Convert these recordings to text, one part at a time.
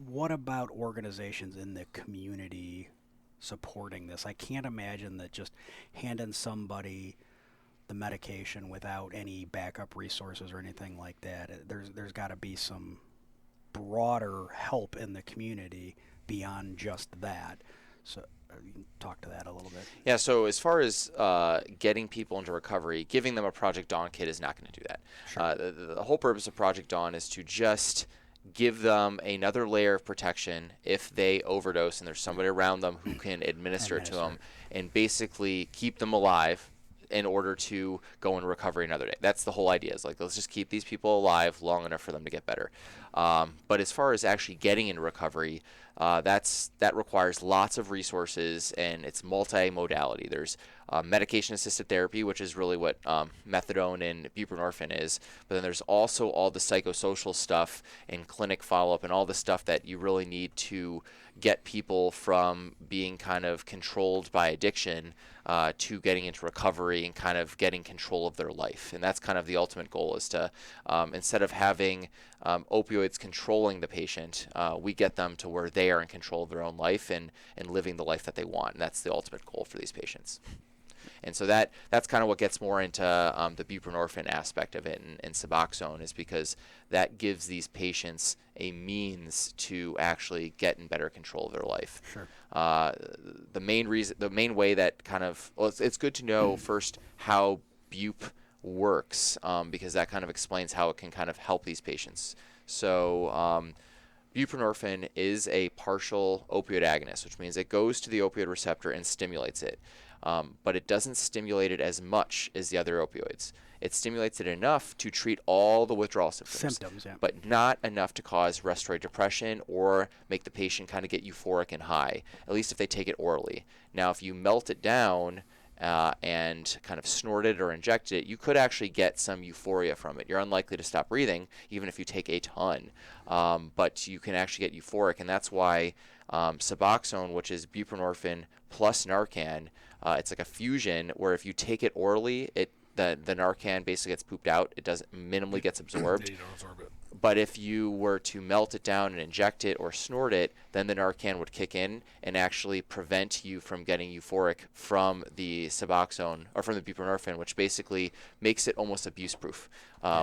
what about organizations in the community supporting this? I can't imagine that just handing somebody the medication without any backup resources or anything like that. There's got to be some broader help in the community beyond just that. So you can talk to that a little bit. Yeah, so as far as getting people into recovery, giving them a Project Dawn kit is not going to do that. Sure. The whole purpose of Project Dawn is to just give them another layer of protection if they overdose and there's somebody around them who can administer it to them and basically keep them alive in order to go into recovery another day. That's the whole idea. Is like, let's just keep these people alive long enough for them to get better. But as far as actually getting into recovery, that requires lots of resources, and it's multi-modality. There's medication-assisted therapy, which is really what methadone and buprenorphine is. But then there's also all the psychosocial stuff and clinic follow-up and all the stuff that you really need to get people from being kind of controlled by addiction to getting into recovery and kind of getting control of their life. And that's kind of the ultimate goal, is to, instead of having opioids controlling the patient, we get them to where they are in control of their own life and living the life that they want. And that's the ultimate goal for these patients. And so that's kind of what gets more into the buprenorphine aspect of it and Suboxone, is because that gives these patients a means to actually get in better control of their life. Sure. The main way that kind of, well, it's good to know first how bup works, because that kind of explains how it can kind of help these patients. So buprenorphine is a partial opioid agonist, which means it goes to the opioid receptor and stimulates it. But it doesn't stimulate it as much as the other opioids. It stimulates it enough to treat all the withdrawal symptoms, Yeah. but not enough to cause respiratory depression or make the patient kind of get euphoric and high, at least if they take it orally. Now, if you melt it down and kind of snort it or inject it, you could actually get some euphoria from it. You're unlikely to stop breathing, even if you take a ton, but you can actually get euphoric, and that's why Suboxone, which is buprenorphine plus Narcan, it's like a fusion where if you take it orally, the Narcan basically gets pooped out. It doesn't minimally gets absorbed. You don't absorb it. But if you were to melt it down and inject it or snort it, then the Narcan would kick in and actually prevent you from getting euphoric from the Suboxone or from the buprenorphine, which basically makes it almost abuse-proof,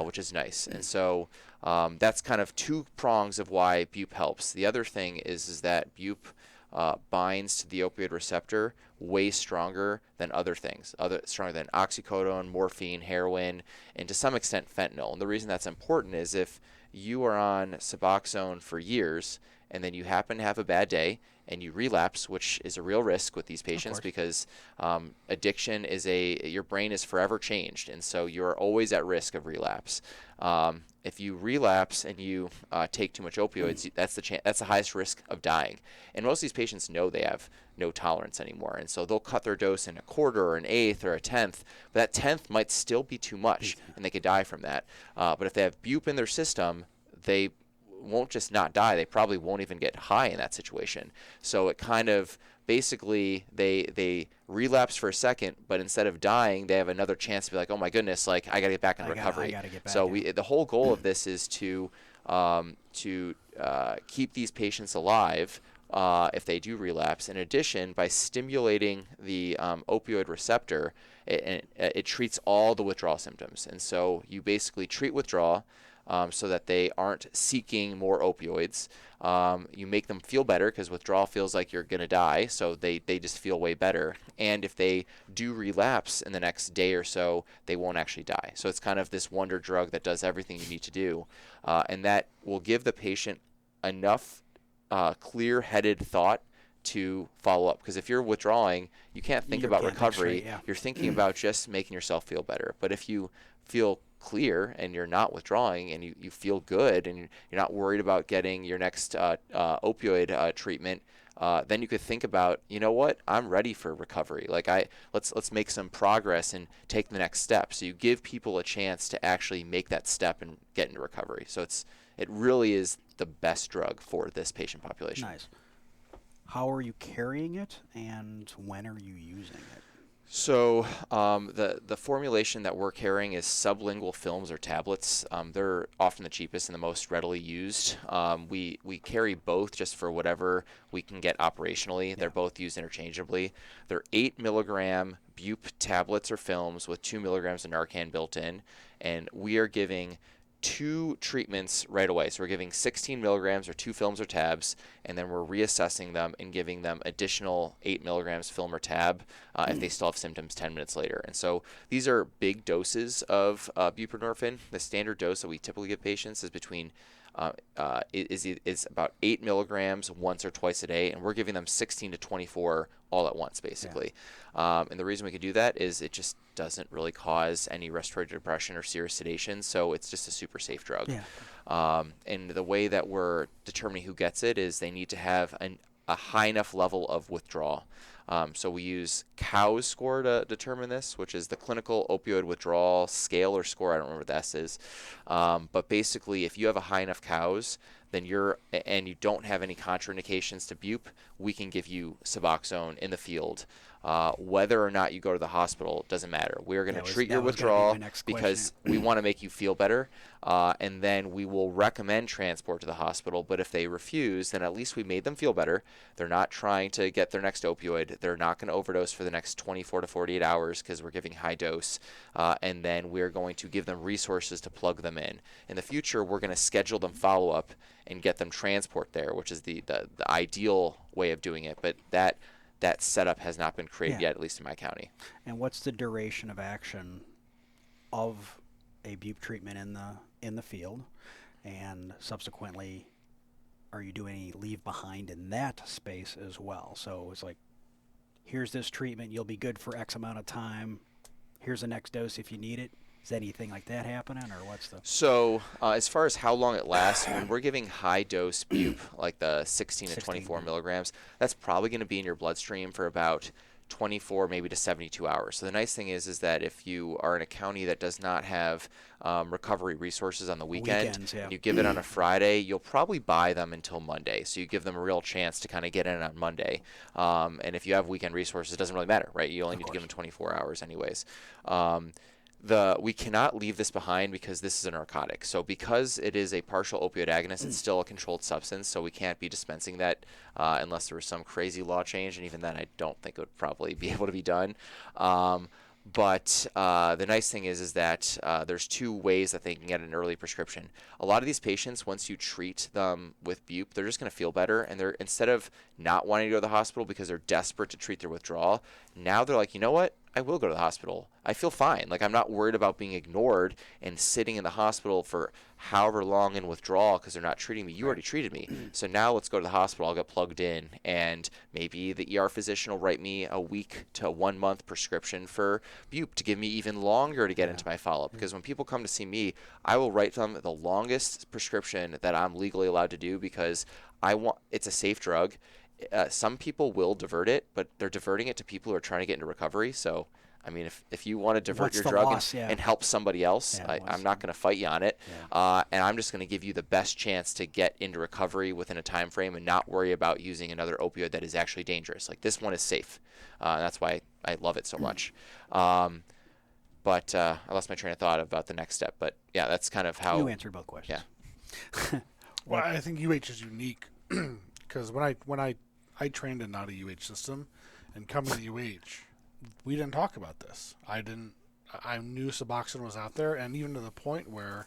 which is nice. And so that's kind of two prongs of why bup helps. The other thing is that bup binds to the opioid receptor way stronger than other things, stronger than oxycodone, morphine, heroin, and to some extent fentanyl. And the reason that's important is if you are on Suboxone for years and then you happen to have a bad day and you relapse, which is a real risk with these patients because addiction is your brain is forever changed, and so you're always at risk of relapse. If you relapse and you take too much opioids, that's the highest risk of dying. And most of these patients know they have no tolerance anymore, and so they'll cut their dose in a quarter or an eighth or a tenth, but that tenth might still be too much, and they could die from that. But if they have bup in their system, they won't just not die, they probably won't even get high in that situation. So it kind of basically they relapse for a second, but instead of dying, they have another chance to be like, oh my goodness, like I gotta get back in recovery. I gotta get back so in. the whole goal of this is to keep these patients alive if they do relapse. In addition, by stimulating the opioid receptor, it treats all the withdrawal symptoms, and so you basically treat withdrawal. So that they aren't seeking more opioids. You make them feel better because withdrawal feels like you're going to die, so they just feel way better. And if they do relapse in the next day or so, they won't actually die. So it's kind of this wonder drug that does everything you need to do, and that will give the patient enough clear-headed thought to follow up. Because if you're withdrawing, you can't think about recovery. You're thinking about just making yourself feel better. But if you feel clear and you're not withdrawing and you feel good and you're not worried about getting your next opioid treatment, then you could think about, you know what, I'm ready for recovery. Like let's make some progress and take the next step. So you give people a chance to actually make that step and get into recovery. So it really is the best drug for this patient population. Nice. How are you carrying it, and when are you using it? So the formulation that we're carrying is sublingual films or tablets. They're often the cheapest and the most readily used. We carry both just for whatever we can get operationally. They're both used interchangeably. They're 8 milligram Bup tablets or films with 2 milligrams of Narcan built in, and we are giving two treatments right away. So we're giving 16 milligrams or two films or tabs, and then we're reassessing them and giving them additional 8 milligrams film or tab if they still have symptoms 10 minutes later. And so these are big doses of buprenorphine. The standard dose that we typically give patients is between is about 8 milligrams once or twice a day, and we're giving them 16 to 24 all at once, basically. And the reason we can do that is it just doesn't really cause any respiratory depression or serious sedation, so it's just a super safe drug. And the way that we're determining who gets it is they need to have a high enough level of withdrawal. So we use COWS score to determine this, which is the Clinical Opioid Withdrawal Scale or score. I don't remember what the S is. But basically, if you have a high enough COWS, then and you don't have any contraindications to Bup, we can give you Suboxone in the field. Whether or not you go to the hospital doesn't matter. We're going to treat your withdrawal because we want to make you feel better, and then we will recommend transport to the hospital. But if they refuse, then at least we made them feel better. They're not trying to get their next opioid. They're not going to overdose for the next 24 to 48 hours because we're giving high dose, and then we're going to give them resources to plug them in. In the future, we're going to schedule them follow-up and get them transport there, which is the ideal way of doing it. But that setup has not been created yet, at least in my county. And what's the duration of action of a Bup treatment in the field? And subsequently, are you doing any leave behind in that space as well? So it's like, here's this treatment, you'll be good for X amount of time. Here's the next dose if you need it. Is anything like that happening, or what's the? So as far as how long it lasts, when we're giving high dose Bup, like the 16 to 24 milligrams, that's probably going to be in your bloodstream for about 24 maybe to 72 hours. So the nice thing is that if you are in a county that does not have recovery resources on the weekend, and you give it on a Friday, you'll probably buy them until Monday. So you give them a real chance to kind of get in on Monday. And if you have weekend resources, it doesn't really matter, right? You only need to give them 24 hours anyways. We cannot leave this behind because this is a narcotic. So because it is a partial opioid agonist, it's still a controlled substance, so we can't be dispensing that unless there was some crazy law change, and even then I don't think it would probably be able to be done. But the nice thing is that there's two ways that they can get an early prescription. A lot of these patients, once you treat them with Bup, they're just going to feel better, and they're, instead of not wanting to go to the hospital because they're desperate to treat their withdrawal, now they're like, you know what? I will go to the hospital. I feel fine. Like, I'm not worried about being ignored and sitting in the hospital for however long in withdrawal because they're not treating me. You already treated me. So now let's go to the hospital. I'll get plugged in, and maybe the ER physician will write me a week to 1 month prescription for Bup to give me even longer to get into my follow-up. Because when people come to see me, I will write them the longest prescription that I'm legally allowed to do because it's a safe drug. Some people will divert it, but they're diverting it to people who are trying to get into recovery. So, I mean, if you want to divert your drug and help somebody else, I'm not going to fight you on it. And I'm just going to give you the best chance to get into recovery within a time frame and not worry about using another opioid that is actually dangerous. Like, this one is safe. And that's why I love it so much. But I lost my train of thought about the next step. But, yeah, that's kind of how... You answered both questions. Yeah. Well, I think UH is unique because when I trained in not a UH system, and coming to UH, we didn't talk about this. I knew Suboxone was out there, and even to the point where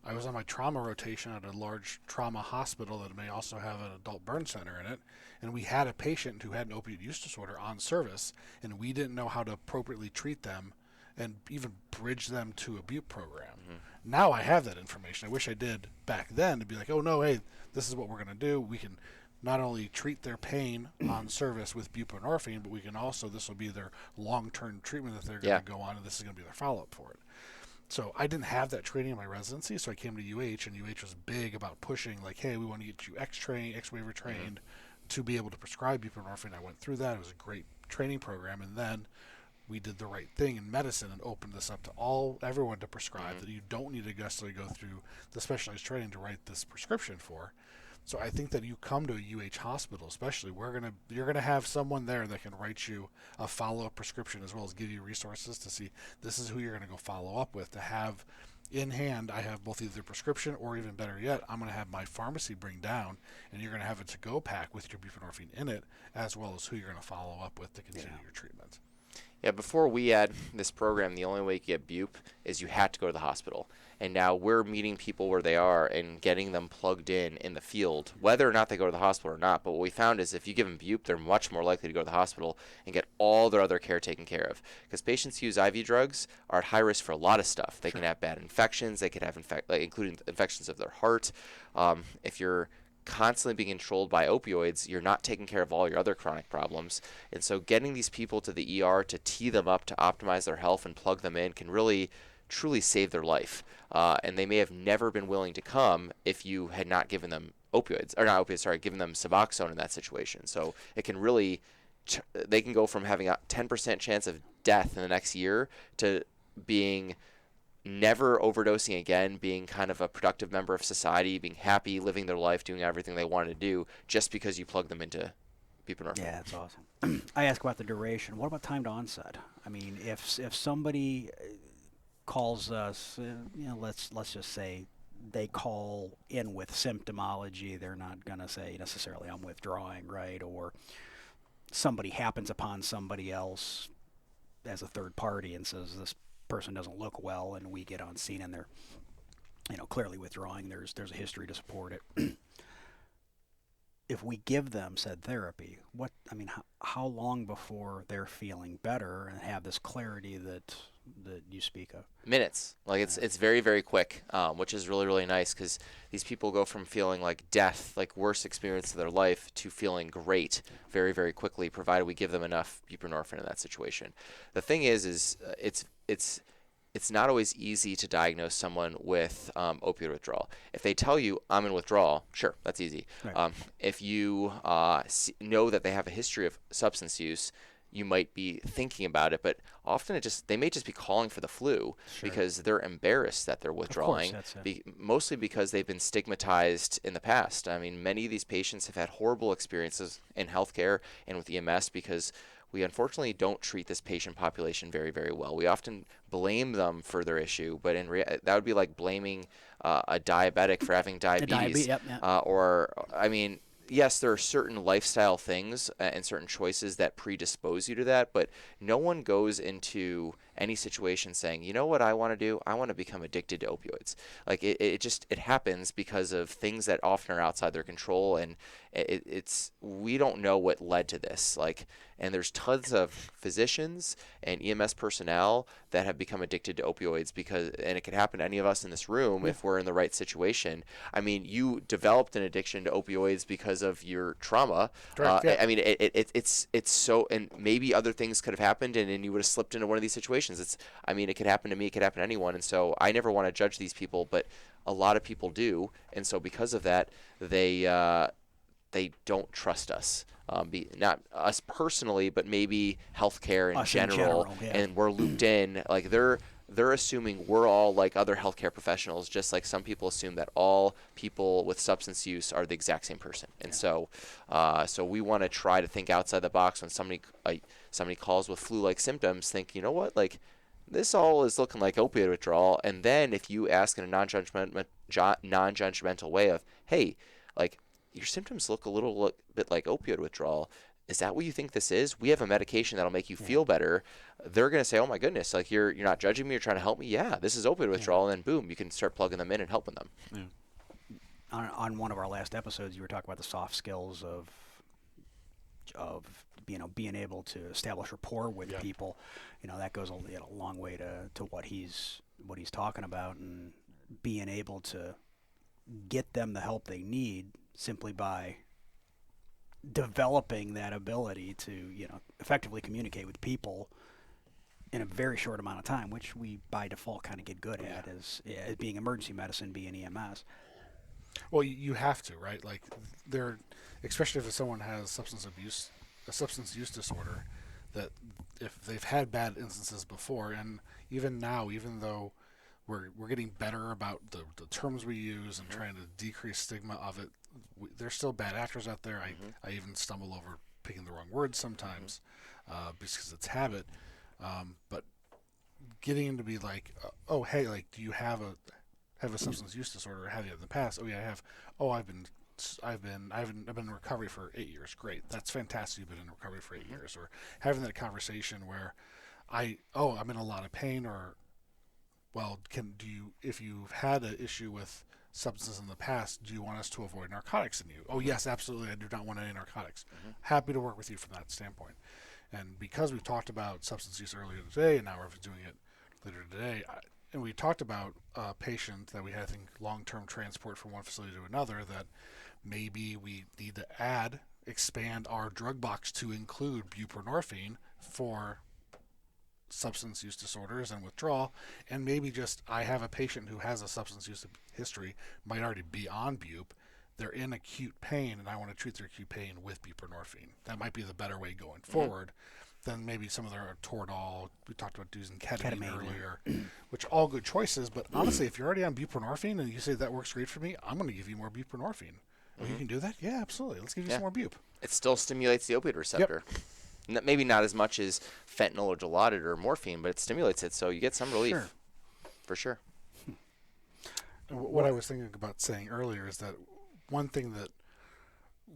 I was on my trauma rotation at a large trauma hospital that may also have an adult burn center in it, and we had a patient who had an opioid use disorder on service, and we didn't know how to appropriately treat them and even bridge them to a Bup program. Now I have that information. I wish I did back then to be like, oh no, hey, this is what we're going to do. We can not only treat their pain on service with buprenorphine, but we can also, this will be their long-term treatment that they're going to go on, and this is going to be their follow-up for it. So I didn't have that training in my residency, so I came to UH, and UH was big about pushing, like, hey, we want to get you X-waiver trained to be able to prescribe buprenorphine. I went through that. It was a great training program, and then we did the right thing in medicine and opened this up to everyone to prescribe, that you don't need to necessarily go through the specialized training to write this prescription for. So I think that you come to a UH hospital, especially, you're gonna have someone there that can write you a follow-up prescription as well as give you resources to see this is who you're gonna go follow up with. To have in hand, I have both either prescription or even better yet, I'm gonna have my pharmacy bring down, and you're gonna have a to-go pack with your buprenorphine in it, as well as who you're gonna follow up with to continue your treatment. Yeah, before we had this program, the only way you could get Bupe is you had to go to the hospital. And now we're meeting people where they are and getting them plugged in the field, whether or not they go to the hospital or not. But what we found is if you give them Bupe, they're much more likely to go to the hospital and get all their other care taken care of. Because patients who use IV drugs are at high risk for a lot of stuff. They can have bad infections. They could have, including infections of their heart. If you're constantly being controlled by opioids, you're not taking care of all your other chronic problems. And so getting these people to the ER to tee them up to optimize their health and plug them in can really truly save their life. And they may have never been willing to come if you had not given them opioids, or not opioids, sorry, given them Suboxone in that situation. So it can really, they can go from having a 10% chance of death in the next year to being never overdosing again, being kind of a productive member of society, being happy, living their life, doing everything they wanted to do, just because you plug them into buprenorphine. Yeah, that's awesome. I ask about the duration. What about time to onset? I mean, if somebody calls us, let's just say they call in with symptomology, they're not going to say necessarily I'm withdrawing, right? Or somebody happens upon somebody else as a third party and says this person doesn't look well, and we get on scene and they're clearly withdrawing. There's a history to support it. If we give them said therapy, how long before they're feeling better and have this clarity that you speak of? Minutes. Like it's very, very quick, which is really, really nice because these people go from feeling like death, like worst experience of their life, to feeling great very, very quickly, provided we give them enough buprenorphine in that situation. The thing is it's not always easy to diagnose someone with opioid withdrawal. If they tell you, I'm in withdrawal, sure, that's easy. Right. If you know that they have a history of substance use, you might be thinking about it, but often they may just be calling for the flu because they're embarrassed that they're withdrawing, Of course, mostly because they've been stigmatized in the past. I mean, many of these patients have had horrible experiences in healthcare and with EMS because we unfortunately don't treat this patient population very, very well. We often blame them for their issue, but that would be like blaming a diabetic for having diabetes. Yes, there are certain lifestyle things and certain choices that predispose you to that, but no one goes into any situation saying, you know what I want to do? I want to become addicted to opioids. Like it happens because of things that often are outside their control, and we don't know what led to this. And there's tons of physicians and EMS personnel that have become addicted to opioids and it could happen to any of us in this room if we're in the right situation. I mean, you developed an addiction to opioids because of your trauma. Correct, yeah. I mean, it's so, and maybe other things could have happened and you would have slipped into one of these situations. It could happen to me, it could happen to anyone. And so I never want to judge these people, but a lot of people do. And so because of that, they don't trust us. Not us personally, but maybe healthcare in general. Yeah. And we're looped in. Like they're assuming we're all like other healthcare professionals, just like some people assume that all people with substance use are the exact same person. And so we want to try to think outside the box when somebody calls with flu-like symptoms. Think, you know what, like this all is looking like opioid withdrawal. And then if you ask in a non-judgmental way of, hey, like your symptoms look a little bit like opioid withdrawal. Is that what you think this is? We have a medication that'll make you feel better. They're going to say, oh my goodness, like you're not judging me, you're trying to help me. Yeah, this is opioid withdrawal. And then boom, you can start plugging them in and helping them. Yeah. On one of our last episodes, you were talking about the soft skills of being able to establish rapport with people. That goes a long way to what he's talking about, and being able to get them the help they need simply by developing that ability to effectively communicate with people in a very short amount of time, which we by default kind of get good at as being emergency medicine, being EMS. Well, you have to, right? Like especially if someone has a substance use disorder, that if they've had bad instances before, and even now, even though we're getting better about the terms we use and trying to decrease stigma of it, there's still bad actors out there. I even stumble over picking the wrong words sometimes, because it's habit. But getting into be like, oh hey, like, do you have a substance use disorder? Or have you in the past? Oh yeah, I have. Oh, I've been in recovery for 8 years. Great, that's fantastic. You've been in recovery for 8 years. Or having that conversation where I'm in a lot of pain, or well, if you've had an issue with substances in the past, do you want us to avoid narcotics in you? Oh yes, absolutely. I do not want any narcotics. Happy to work with you from that standpoint. And because we've talked about substance use earlier today, and now we're doing it later today, and we talked about a patient that we had, I think, long-term transport from one facility to another, that maybe we need to expand our drug box to include buprenorphine for substance use disorders and withdrawal, and maybe just I have a patient who has a substance use history, might already be on bup, they're in acute pain, and I want to treat their acute pain with buprenorphine. That might be the better way going forward than maybe some of their Toradol. We talked about using ketamine earlier, which all good choices, but honestly, if you're already on buprenorphine and you say that works great for me, I'm going to give you more buprenorphine. Oh, you can do that? Yeah, absolutely. Let's give you some more bup. It still stimulates the opioid receptor. Maybe not as much as fentanyl or Dilaudid or morphine, but it stimulates it, so you get some relief. Sure. For sure. What I was thinking about saying earlier is that one thing that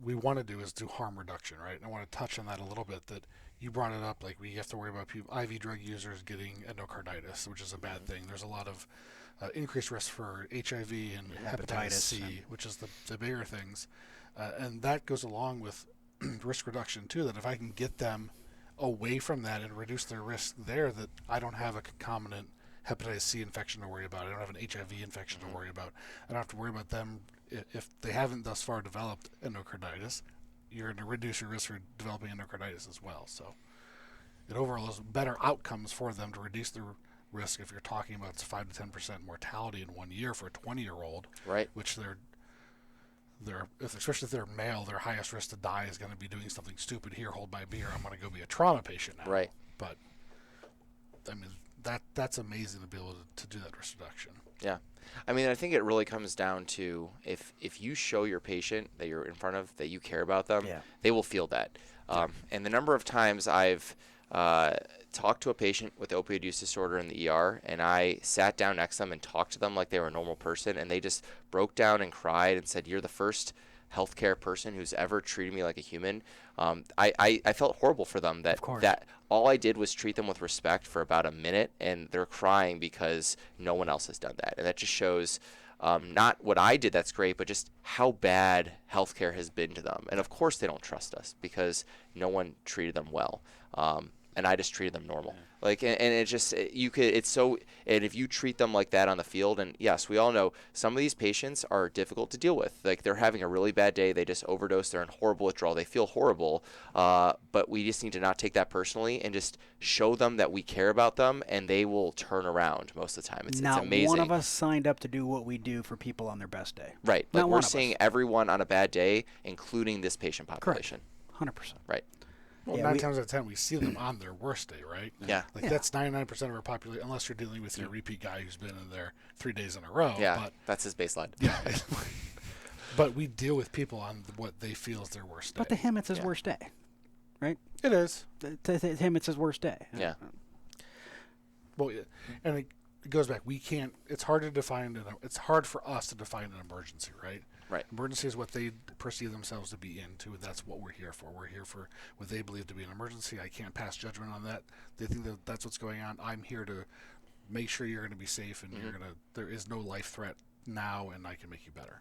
we want to do is do harm reduction, right? And I want to touch on that a little bit, that you brought it up, like we have to worry about people, IV drug users getting endocarditis, which is a bad thing. There's a lot of increased risk for HIV and hepatitis C, which is the bigger things. And that goes along with risk reduction too, that if I can get them away from that and reduce their risk there, that I don't have a concomitant hepatitis C infection to worry about. I don't have an HIV infection to worry about. I don't have to worry about them if they haven't thus far developed endocarditis. You're going to reduce your risk for developing endocarditis as well. So it overall is better outcomes for them to reduce their risk. If you're talking about 5 to 10% mortality in 1 year for a 20-year-old, right? Which especially if they're male, their highest risk to die is going to be doing something stupid. Here, hold my beer. I'm going to go be a trauma patient now. Right. But I mean, that's amazing to be able to do that risk reduction. Yeah. I mean, I think it really comes down to if you show your patient that you're in front of, that you care about them, they will feel that. And the number of times I've talked to a patient with opioid use disorder in the ER, and I sat down next to them and talked to them like they were a normal person, and they just broke down and cried and said, "You're the first healthcare person who's ever treated me like a human." I felt horrible for them that all I did was treat them with respect for about a minute, and they're crying because no one else has done that. And that just shows not what I did that's great, but just how bad healthcare has been to them. And of course they don't trust us because no one treated them well. And I just treated them normal. Like, and it just, and if you treat them like that on the field, and yes, we all know some of these patients are difficult to deal with. Like, they're having a really bad day, they just overdose, they're in horrible withdrawal, they feel horrible, but we just need to not take that personally and just show them that we care about them, and they will turn around most of the time. It's amazing. Not one of us signed up to do what we do for people on their best day. Right. Like, we're seeing everyone on a bad day, including this patient population. Correct. 100%. Right. Well, 9 times out of 10, we see them on their worst day, right? Yeah. That's 99% of our population, unless you're dealing with your repeat guy who's been in there 3 days in a row. Yeah, but, that's his baseline. Yeah. But we deal with people on what they feel is their worst day. But to him, it's his worst day, right? It is. To him, it's his worst day. Yeah. Well, and it goes back. We can't. It's hard to define. It's hard for us to define an emergency, right? Right. Emergency is what they perceive themselves to be into, and that's what we're here for. We're here for what they believe to be an emergency. I can't pass judgment on that. They think that that's what's going on. I'm here to make sure you're going to be safe, and there is no life threat now, and I can make you better.